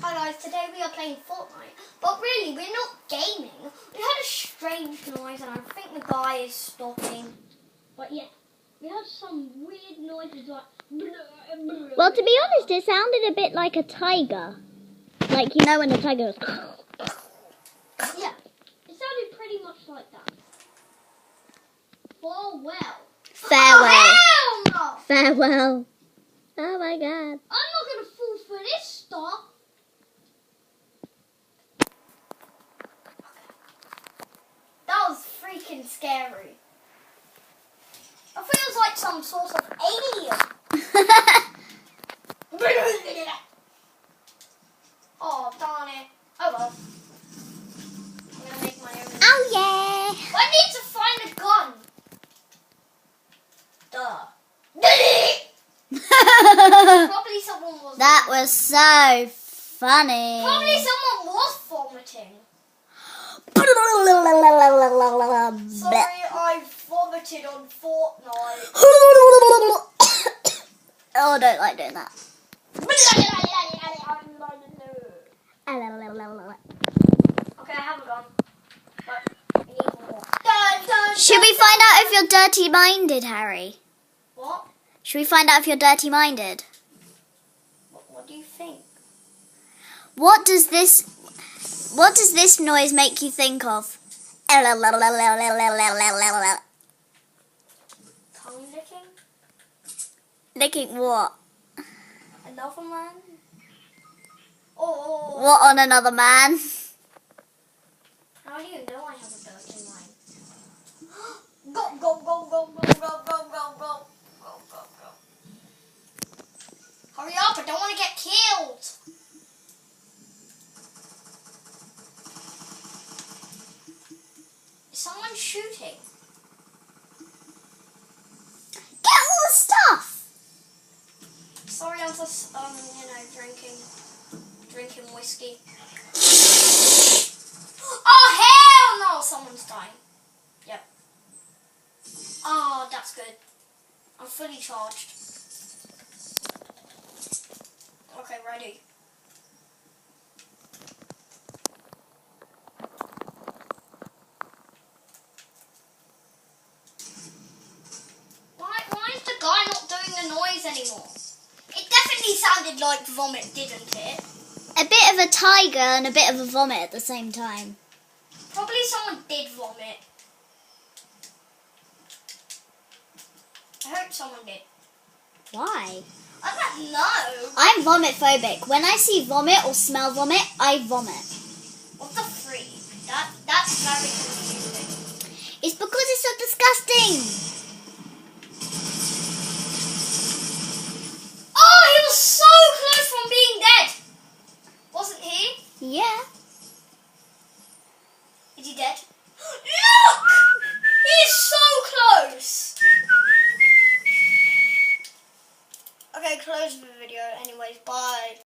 Hi guys, today we are playing Fortnite, but really we're not gaming. We had a strange noise and I think the guy is stopping. But yeah, we had some weird noises like... Well, to be honest, it sounded a bit like a tiger. Like, you know when a tiger goes... Yeah, it sounded pretty much like that. Farewell. Farewell. Oh, hell no! Farewell. Oh my god. I'm not going to fall for this stuff. That was freaking scary. I thought it was like some sort of alien. Oh, darn it. Oh well. I'm going to make my own. Oh yeah. I need to find a gun. Duh. Probably someone was... That was so funny. Probably someone was vomiting. Sorry, I vomited on Fortnite. Oh, I don't like doing that. Okay, I have a gun. But I need more. Should we find out if you're dirty-minded, Harry? What? Should we find out if you're dirty-minded? What do you think? What does this noise make you think of? Tongue licking? Licking what? Another man? Oh. What on another man? How do you know I have a dirty mind? Go, go, go, go, go, go, go, go, go. Go, go, go. Hurry up, I don't want to get killed. Is someone shooting? Get all the stuff! Sorry, I'm just, drinking whiskey. Oh, hell no! Someone's dying. Yep. Oh, that's good. I'm fully charged. Okay, ready. Why is the guy not doing the noise anymore? It definitely sounded like vomit, didn't it? A bit of a tiger and a bit of a vomit at the same time. Probably someone did vomit. I hope someone did. Why? I don't know. I'm vomit phobic. When I see vomit or smell vomit, I vomit. What the freak? That's very confusing. It's because it's so disgusting.